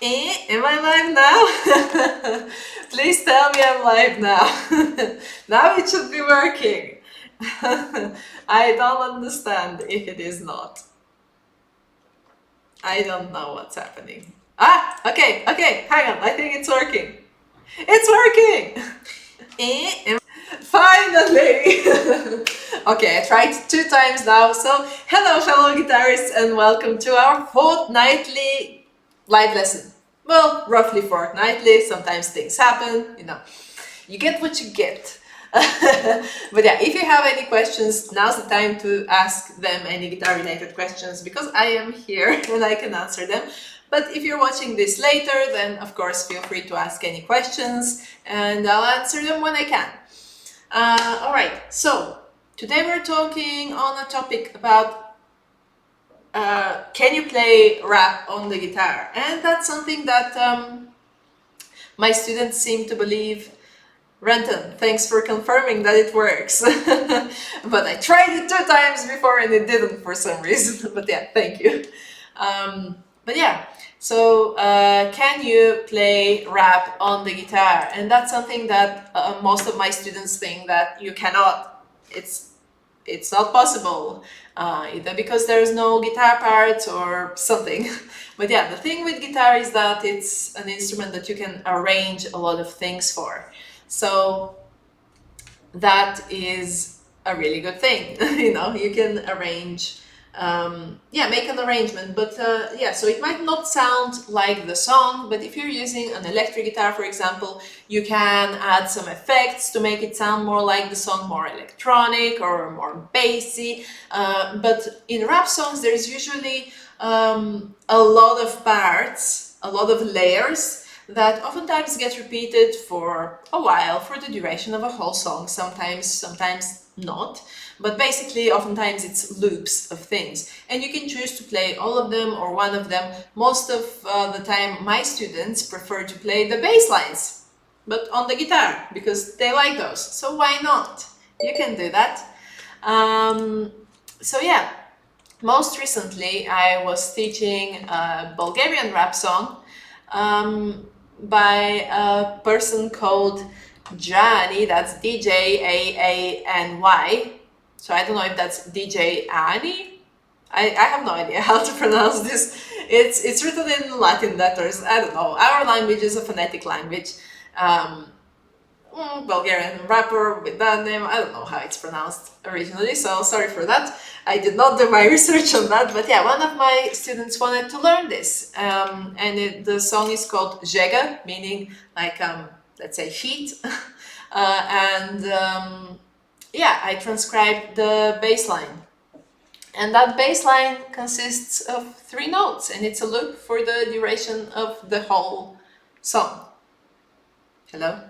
Am I live now? Please tell me I'm live now. Now it should be working. I don't understand if it is not. I don't know what's happening. Okay, hang on. I think it's working. It's working! Finally! Okay, I tried 2 times now. So, hello, fellow guitarists, and welcome to our fortnightly live lesson. Well, roughly fortnightly. Sometimes things happen, You get what you get. But yeah, if you have any questions, now's the time to ask them any guitar related questions because I am here and I can answer them. But if you're watching this later, then of course feel free to ask any questions and I'll answer them when I can. All right, so today we're talking on a topic about can you play rap on the guitar? And that's something that my students seem to believe. Renton, thanks for confirming that it works. But I tried it 2 times before and it didn't for some reason. But yeah, thank you. But yeah, so can you play rap on the guitar? And that's something that most of my students think that you cannot. It's not possible, either because there's no guitar parts or something. But yeah, the thing with guitar is that it's an instrument that you can arrange a lot of things for. So that is a really good thing. You can arrange, make an arrangement. But yeah, so it might not sound like the song, but if you're using an electric guitar, for example, you can add some effects to make it sound more like the song, more electronic or more bassy. But in rap songs, there's usually a lot of parts, a lot of layers that oftentimes get repeated for a while, for the duration of a whole song, sometimes not. But basically, oftentimes it's loops of things. And you can choose to play all of them or one of them. Most of the time, my students prefer to play the bass lines, but on the guitar, because they like those. So why not? You can do that. So yeah, most recently I was teaching a Bulgarian rap song by a person called Jani, that's Djaany. So I don't know if that's DJ Ani. I have no idea how to pronounce this. It's written in Latin letters. I don't know. Our language is a phonetic language. Bulgarian rapper with that name. I don't know how it's pronounced originally, so sorry for that. I did not do my research on that, but yeah, one of my students wanted to learn this. And the song is called Zhega, meaning like, let's say heat. Yeah, I transcribed the bass line. And that bass line consists of 3 notes, and it's a loop for the duration of the whole song. Hello?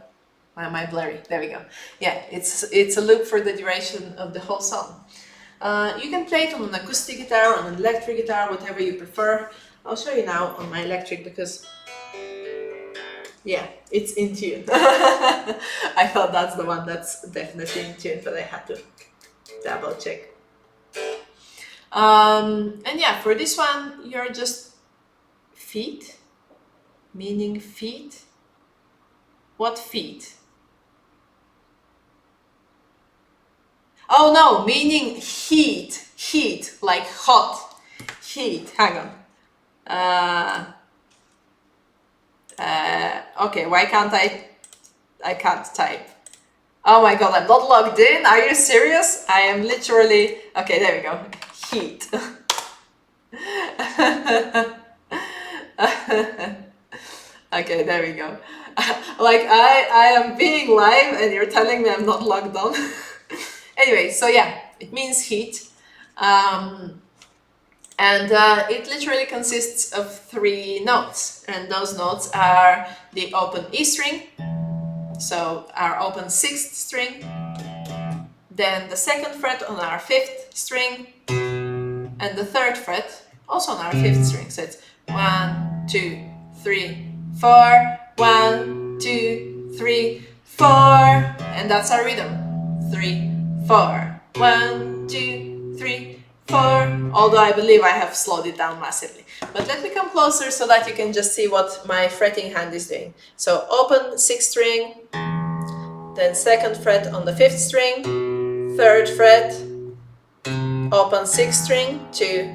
Why am I blurry? There we go. Yeah, it's a loop for the duration of the whole song. You can play it on an acoustic guitar, on an electric guitar, whatever you prefer. I'll show you now on my electric because, yeah, it's in tune. I thought that's the one that's definitely in tune, but I had to double check. And yeah, for this one, you're just feet, meaning feet. What feet? Oh no, meaning heat, like hot, heat. Hang on. Okay, why can't I can't type. Oh my god, I'm not logged in. Are you serious? I am literally, okay, there we go. Heat. Okay, there we go. Like I am being live and you're telling me I'm not logged on. Anyway, so yeah, it means heat. It literally consists of 3 notes, and those notes are the open E string, so our open 6th string, then the 2nd fret on our 5th string, and the 3rd fret also on our 5th string. So it's 1, 2, 3, 4, 1, 2, 3, 4, and that's our rhythm. 3, 4, 1, 2, 3, 4, although I believe I have slowed it down massively. But let me come closer so that you can just see what my fretting hand is doing. So open 6th string, then 2nd fret on the 5th string, 3rd fret, open 6th string, 2,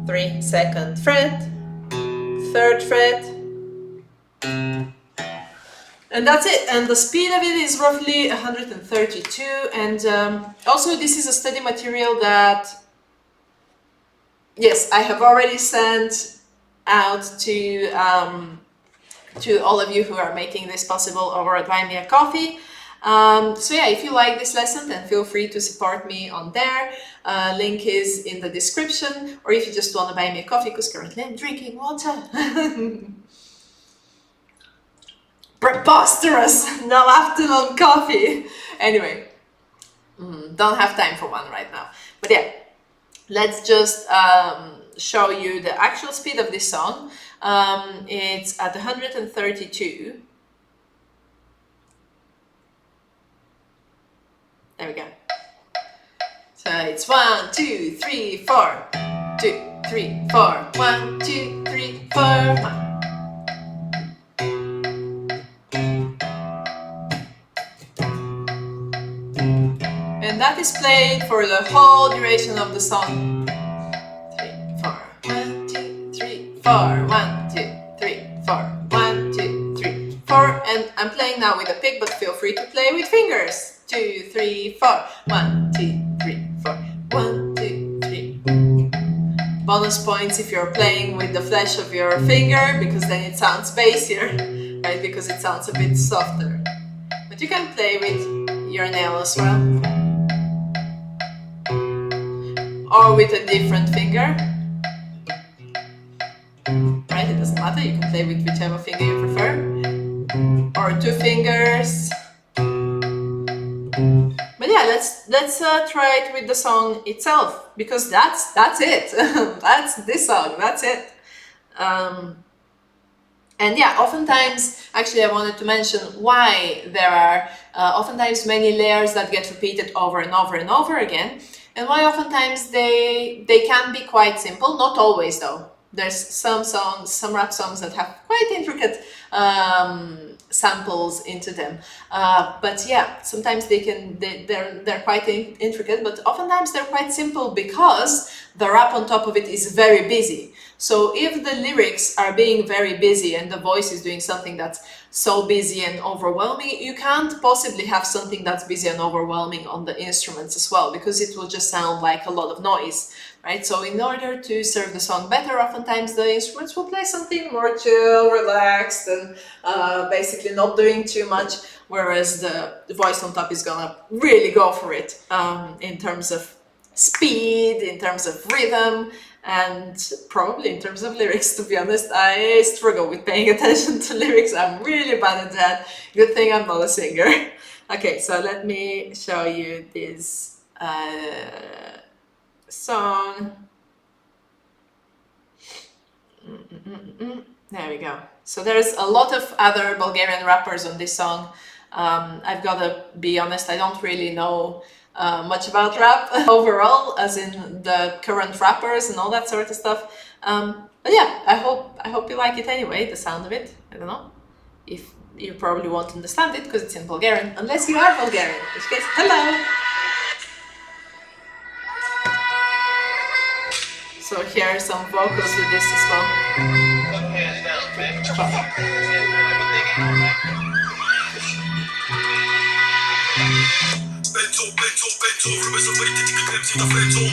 3, 2nd fret, 3rd fret, and that's it. And the speed of it is roughly 132. And also this is a study material that, yes, I have already sent out to all of you who are making this possible over at Buy Me a Coffee. So yeah, if you like this lesson, then feel free to support me on there. Link is in the description, or if you just want to buy me a coffee, because currently I'm drinking water. Preposterous! No afternoon coffee! Anyway, don't have time for one right now. But yeah, let's just show you the actual speed of this song. It's at 132. There we go. So it's 1, 2, 3, 4. 2, 3, 4. 1, 2, 3, 4. 1. And that is played for the whole duration of the song. 3, 4. 1, 2, 3, 4. 1, 2, 3, 4. 1, 2, 3, 4. And I'm playing now with a pick, but feel free to play with fingers. 2, 3, 4. 1, 2, 3, 4. 1, 2, 3. Bonus points if you're playing with the flesh of your finger, because then it sounds bassier, right? Because it sounds a bit softer. But you can play with your nail as well, or with a different finger, right? It doesn't matter, you can play with whichever finger you prefer, or 2 fingers. But yeah, let's try it with the song itself, because that's it. That's this song, that's it. And yeah, oftentimes, actually I wanted to mention why there are oftentimes many layers that get repeated over and over and over again, and why oftentimes they can be quite simple, not always though. There's some songs, some rap songs that have quite intricate samples into them, but yeah, sometimes they're quite intricate, but oftentimes they're quite simple because the rap on top of it is very busy. So if the lyrics are being very busy and the voice is doing something that's so busy and overwhelming, you can't possibly have something that's busy and overwhelming on the instruments as well, because it will just sound like a lot of noise, right? So in order to serve the song better, oftentimes the instruments will play something more chill, relaxed, and basically not doing too much, whereas the voice on top is gonna really go for it in terms of speed, in terms of rhythm, and probably in terms of lyrics. To be honest, I struggle with paying attention to lyrics. I'm really bad at that. Good thing I'm not a singer. Okay, so let me show you this song. There we go. So there's a lot of other Bulgarian rappers on this song. I've got to be honest, I don't really know much about rap overall, as in the current rappers and all that sort of stuff. But yeah, I hope you like it anyway, the sound of it. I don't know if you probably won't understand it because it's in Bulgarian, unless you are Bulgarian, in which case, hello! So here are some vocals with this as well. Връбе за парите ти как ремци на Френцо.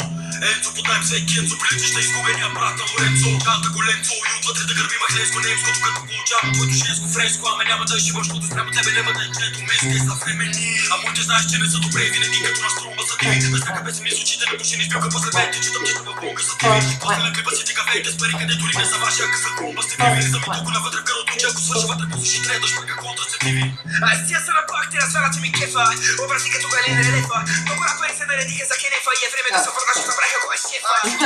Енцо, подаем се Кенцо, прилетиш на изгубения брат на Лоренцо. Канта голенцо и отвътре да гърби махленско немско, докато получавам твоето женско френско. Ама няма да живаш, защото спрямо тебе няма да е чето место и съвремени. А моите знаеш, че не са добре, винаги като на струмба са ти. Без всяка песен ми звучите на души, не спилка после бейте, че тъмчета в Бога са ти. После на клипа си ти кафейте с пари, където ли не са вашия къса клумба сте ви. Вили за ми тук навътре в гърлото, че ако свърши вътре послуши, трябва да шпърка контрацептиви. Аз тия са на пак, ти развара, че ми кефа. Образи като галина елефа. Много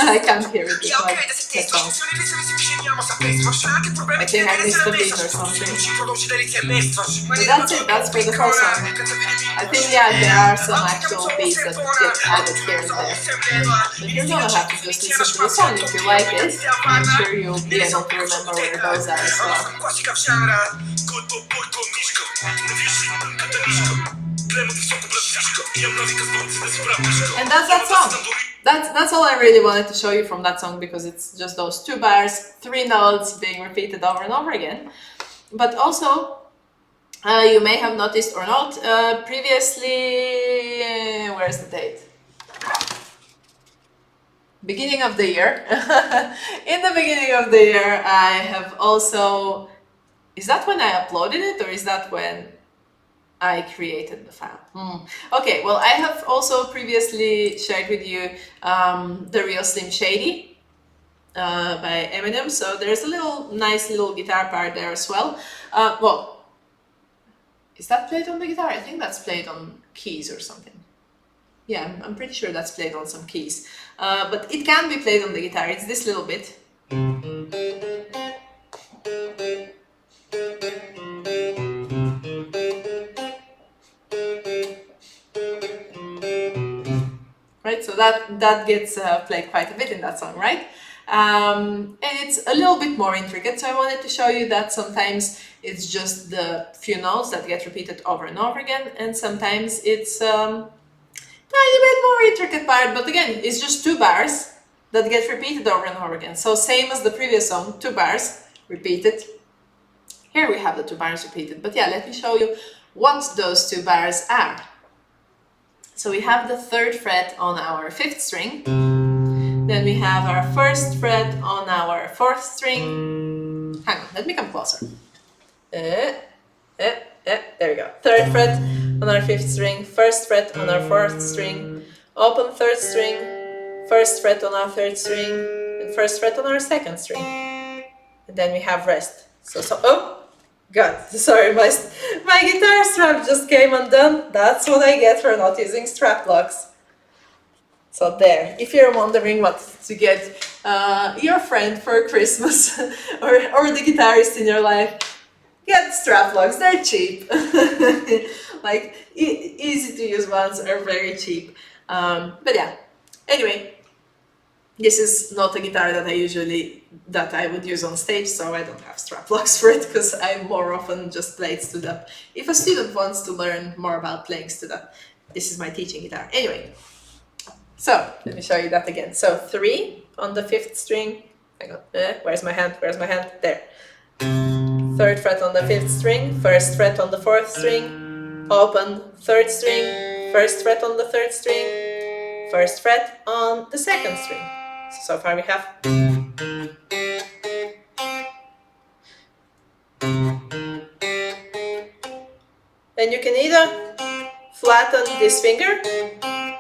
I can't hear it with my headphones. I think I missed the beat or something. But that's it, that's for the whole song. I think, yeah, there are some actual beats that get added here and there. But you're gonna have to just listen to the song if you like it. I'm sure you'll be able to remember where those are as well. And that's that song. That's all I really wanted to show you from that song, because it's just those 2 bars, 3 notes being repeated over and over again. But also, you may have noticed or not, previously, where's the date? Beginning of the year. In the beginning of the year, I have also, is that when I uploaded it, or is that when I created the file? Okay, well, I have also previously shared with you The Real Slim Shady by Eminem, so there's a nice little guitar part there as well. Well, is that played on the guitar? I think that's played on keys or something. Yeah, I'm pretty sure that's played on some keys. But it can be played on the guitar. It's this little bit. Right, so that gets played quite a bit in that song, right? And it's a little bit more intricate, so I wanted to show you that sometimes it's just the few notes that get repeated over and over again, and sometimes it's tiny bit more intricate part, but again, it's just 2 bars that get repeated over and over again. So same as the previous song, 2 bars repeated. Here we have the 2 bars repeated, but yeah, let me show you what those 2 bars are. So we have the 3rd fret on our 5th string, then we have our 1st fret on our 4th string. Hang on, let me come closer. There we go. 3rd fret on our 5th string, 1st fret on our 4th string, open 3rd string, 1st fret on our 3rd string, and 1st fret on our 2nd string. And then we have rest. Oh, God, sorry, my guitar strap just came undone. That's what I get for not using strap locks. So there, if you're wondering what to get your friend for Christmas or the guitarist in your life, get strap locks, they're cheap. Like, easy to use ones are very cheap. But yeah, anyway, this is not a guitar that I would use on stage, so I don't have strap locks for it, because I more often just play it stood up. If a student wants to learn more about playing stood up, this is my teaching guitar. Anyway, so let me show you that again. So 3 on the 5th string. Hang on, where's my hand? There. 3rd fret on the 5th string, 1st fret on the 4th string, open 3rd string, 1st fret on the 3rd string, 1st fret on the 2nd string. So far we have. Then you can either flatten this finger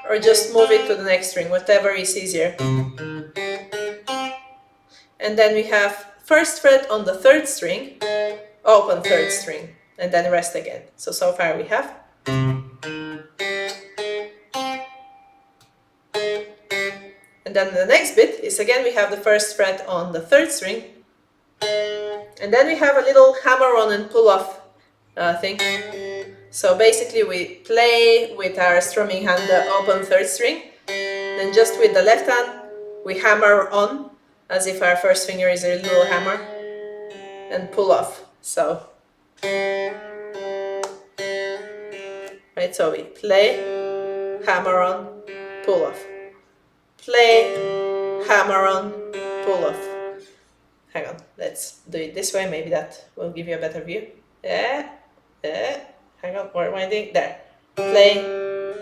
or just move it to the next string, whatever is easier. And then we have 1st fret on the 3rd string, open 3rd string, and then rest again. So far we have. And then the next bit is, again, we have the 1st fret on the 3rd string, and then we have a little hammer on and pull off thing. So basically we play with our strumming hand the open 3rd string, then just with the left hand we hammer on as if our first finger is a little hammer, and pull off. So, right, so we play, hammer on, pull off. Play, hammer on, pull off. Hang on, let's do it this way, maybe that will give you a better view. Hang on, more winding, there. Play,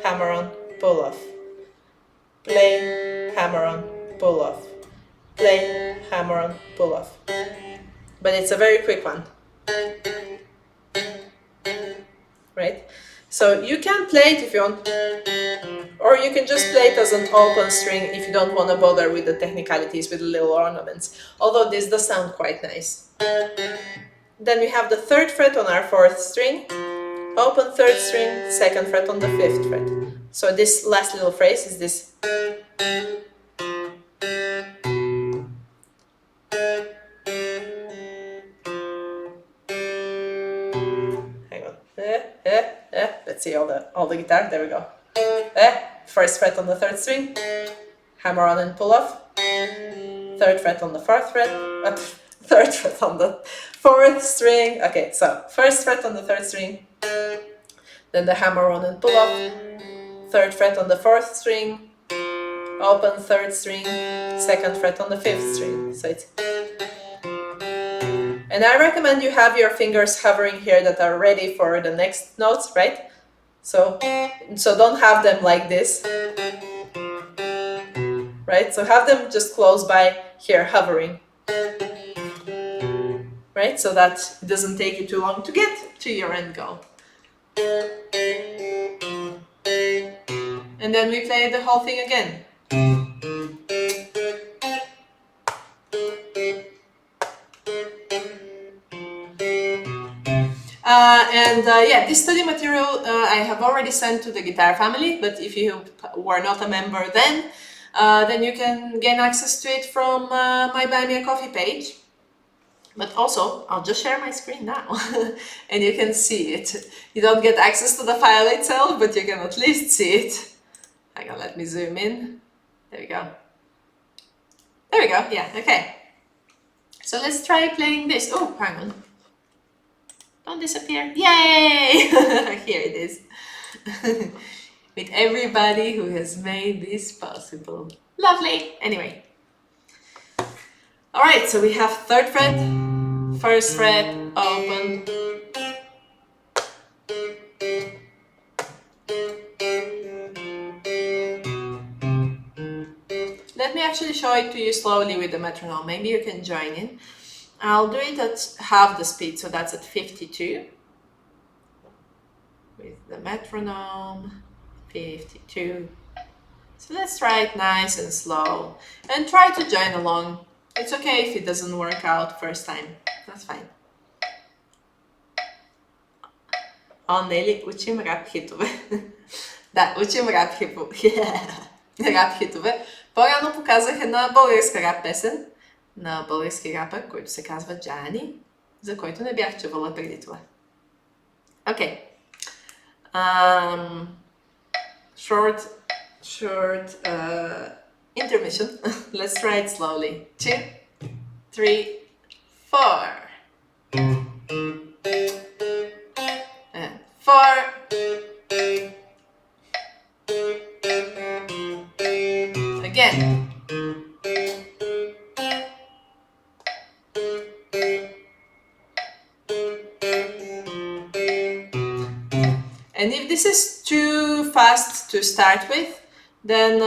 hammer on, pull off. Play, hammer on, pull off. Play, hammer on, pull off. But it's a very quick one. Right? So you can play it if you want, or you can just play it as an open string if you don't want to bother with the technicalities with the little ornaments, although this does sound quite nice. Then we have the 3rd fret on our 4th string, open 3rd string, 2nd fret on the 5th fret. So this last little phrase is this. Hang on. Let's see all the guitar. There we go. First fret on the third string, hammer on and pull off. Third fret on the fourth fret. Third fret on the fourth string. Okay, so first fret on the third string, then the hammer on and pull off. Third fret on the fourth string, open third string, second fret on the fifth string. So it's. And I recommend you have your fingers hovering here that are ready for the next notes, right? So don't have them like this, right? So have them just close by here, hovering, right? So that it doesn't take you too long to get to your end goal. And then we play the whole thing again. Yeah, this study material I have already sent to the Guitar family, but if you were not a member then you can gain access to it from my Buy Me a Coffee page. But also, I'll just share my screen now and you can see it. You don't get access to the file itself, but you can at least see it. Hang on, let me zoom in. There we go. There we go, yeah, okay. So let's try playing this. Oh, hang on. Don't disappear. Yay! Here it is. With everybody who has made this possible. Lovely! Anyway. Alright, so we have third fret, first fret, open. Let me actually show it to you slowly with the metronome. Maybe you can join in. I'll do it at half the speed, so that's at 52. With the metronome, 52. So let's try it nice and slow. And try to join along. It's okay if it doesn't work out first time. That's fine. Нели, учим рап хитове. Да, учим рап хитове. По-рано показах една българска рап песен на български рапър, който се казва Джани, за който не бях чувала преди това. Okay. Short intermission. Let's try it slowly. 2, 3, 4. And 4. Again. And if this is too fast to start with, then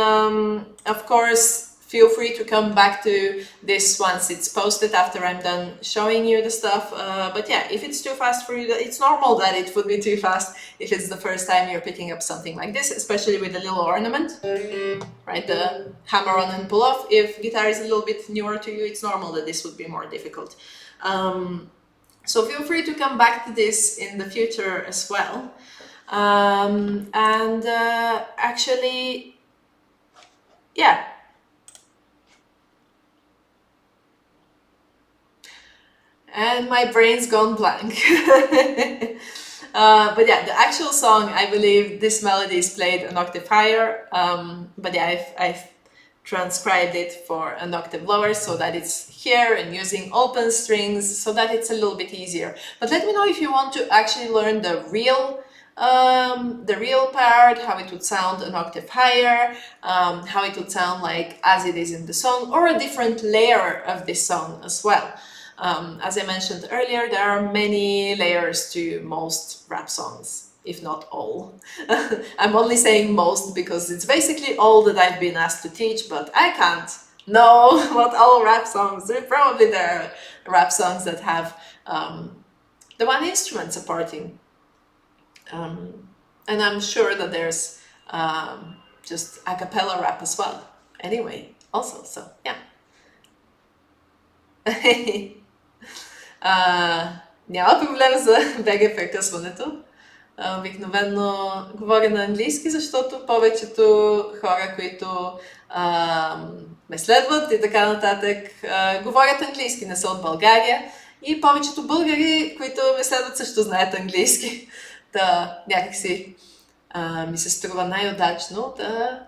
of course feel free to come back to this once it's posted after I'm done showing you the stuff. But yeah, if it's too fast for you, it's normal that it would be too fast if it's the first time you're picking up something like this, especially with a little ornament, right? The hammer on and pull off. If guitar is a little bit newer to you, it's normal that this would be more difficult. So feel free to come back to this in the future as well. Actually, yeah. And my brain's gone blank. But yeah, the actual song, I believe this melody is played an octave higher. But yeah, I've transcribed it for an octave lower so that it's here and using open strings so that it's a little bit easier. But let me know if you want to actually learn the real part, how it would sound an octave higher, how it would sound like as it is in the song, or a different layer of this song as well. As I mentioned earlier, there are many layers to most rap songs, if not all. I'm only saying most because it's basically all that I've been asked to teach, but I can't know what all rap songs do. Probably there are rap songs that have the one instrument supporting. And I'm sure that there's just a cappella rap as well. Anyway, also, so yeah. Няма проблем за BG прекъсването. Обикновено говоря на английски, защото повечето хора, които ме следват и така нататък, говорят английски, не са от България. И повечето българи, които ме следват, също знаят английски. Та някакси ми се струва най-удачно да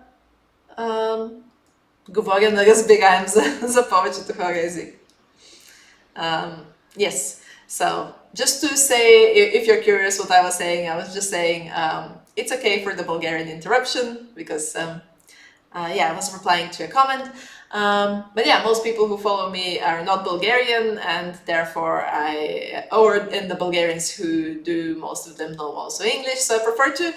говоря на разбираем за повечето хора език. Yes, so just to say, if you're curious what I was saying, I was just saying it's okay for the Bulgarian interruption because yeah, I was replying to a comment. But yeah, most people who follow me are not Bulgarian, and therefore and the Bulgarians who do, most of them know also English, so I prefer to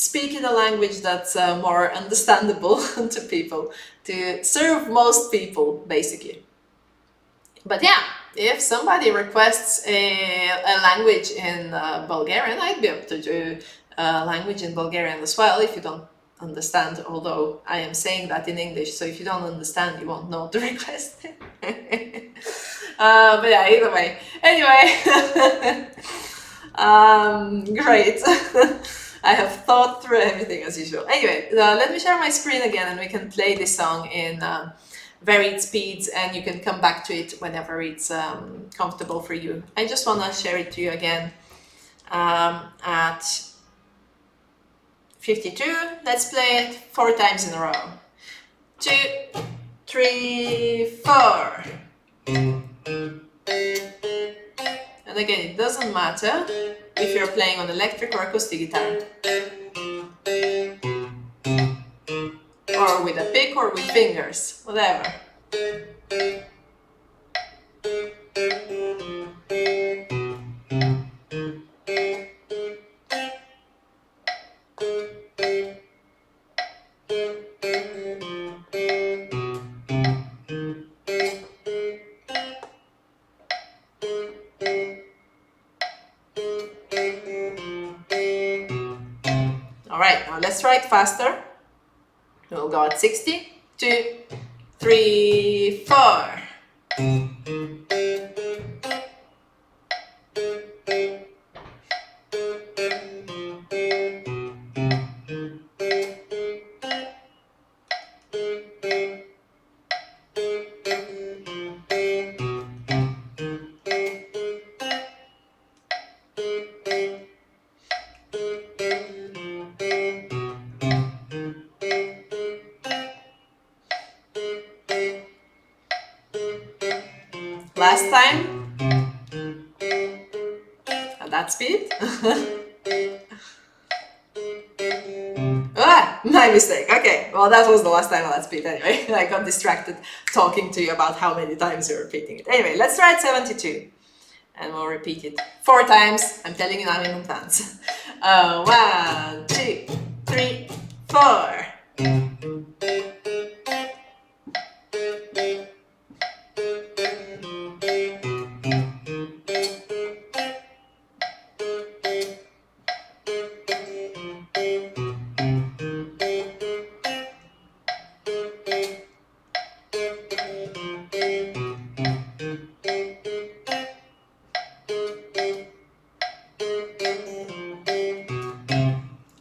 speak in a language that's more understandable to people, to serve most people, basically. But yeah, if somebody requests a language in Bulgarian, I'd be able to do a language in Bulgarian as well if you don't understand, although I am saying that in English, so if you don't understand, you won't know the request. But yeah, either way. Anyway, great. I have thought through everything as usual. Anyway, let me share my screen again and we can play this song in varied speeds, and you can come back to it whenever it's comfortable for you. I just want to share it to you again at 52. Let's play it 4 times in a row. 2, 3, 4. And again, it doesn't matter if you're playing on electric or acoustic guitar, or with a pick or with fingers, whatever. Alright, now let's try it faster. We'll go at 60. 2, 3, 4. Last time, at that speed. My mistake. Okay, well that was the last time at that speed anyway. I got distracted talking to you about how many times you're repeating it. Anyway, let's try at 72. And we'll repeat it 4 times. I'm telling you now in advance. 1, 2, 3, 4.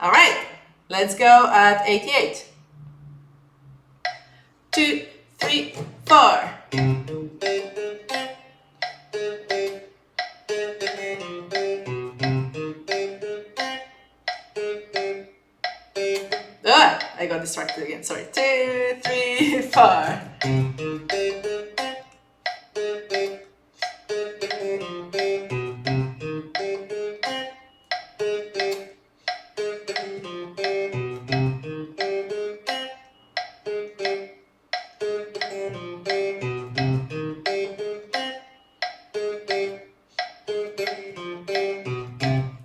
All right, let's go at 88. 2, 3, 4. I got distracted again, sorry. 2, 3, 4.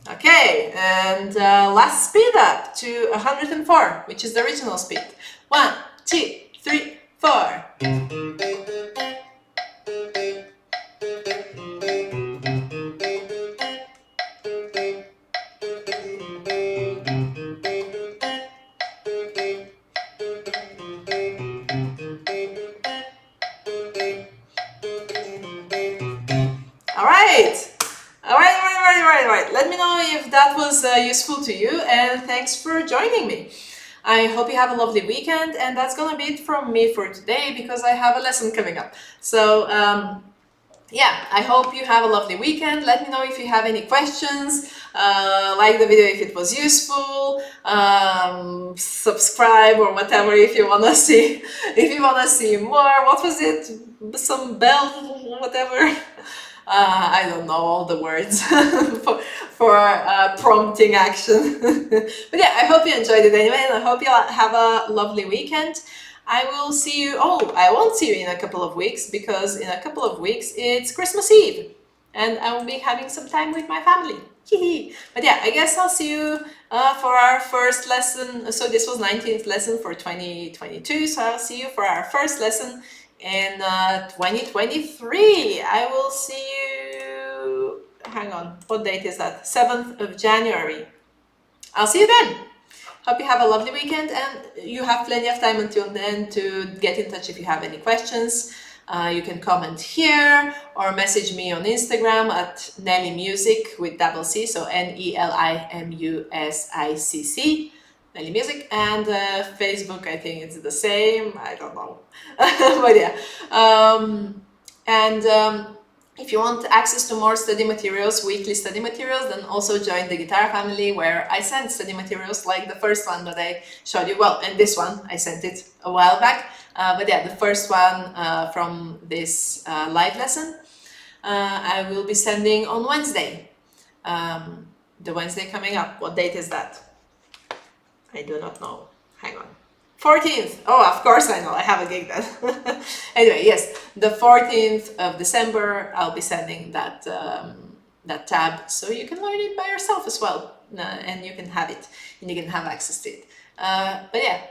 Okay, and last speed up to 104, which is the original speed. 1, 2, 3, 4. All right. Let me know if that was useful to you, and thanks for joining me. I hope you have a lovely weekend, and that's gonna be it from me for today because I have a lesson coming up. So yeah, I hope you have a lovely weekend. Let me know if you have any questions. Like the video if it was useful. Subscribe or whatever if you wanna see. If you wanna see more, what was it? Some bell, whatever. I don't know all the words for prompting action. But yeah, I hope you enjoyed it anyway, and I hope you have a lovely weekend. I will see you. Oh, I won't see you in a couple of weeks because in a couple of weeks it's Christmas Eve and I will be having some time with my family. But yeah, I guess I'll see you for our first lesson. So this was 19th lesson for 2022. So I'll see you for our first lesson in 2023. I will see you. Hang on, what date is that? 7th of January. I'll see you then. Hope you have a lovely weekend and you have plenty of time until then to get in touch if you have any questions. You can comment here or message me on Instagram at Nelly Music with double C, so NELIMUSICC, Nelly Music, and Facebook, I think it's the same, I don't know. But yeah. If you want access to more study materials, weekly study materials, then also join the guitar family where I send study materials like the first one that I showed you. Well, and this one, I sent it a while back. But yeah, the first one from this live lesson, I will be sending on Wednesday. The Wednesday coming up. What date is that? I do not know. Hang on. 14th. Oh, of course I know. I have a gig then. Anyway, yes, the 14th of December, I'll be sending that that tab, so you can learn it by yourself as well, and you can have it, and you can have access to it. But yeah,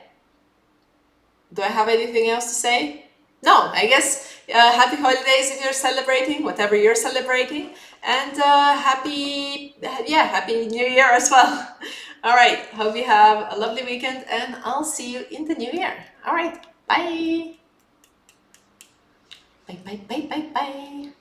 do I have anything else to say? No, I guess happy holidays if you're celebrating, whatever you're celebrating, and happy New Year as well. All right, hope you have a lovely weekend, and I'll see you in the new year. All right, bye. Bye, bye, bye, bye, bye.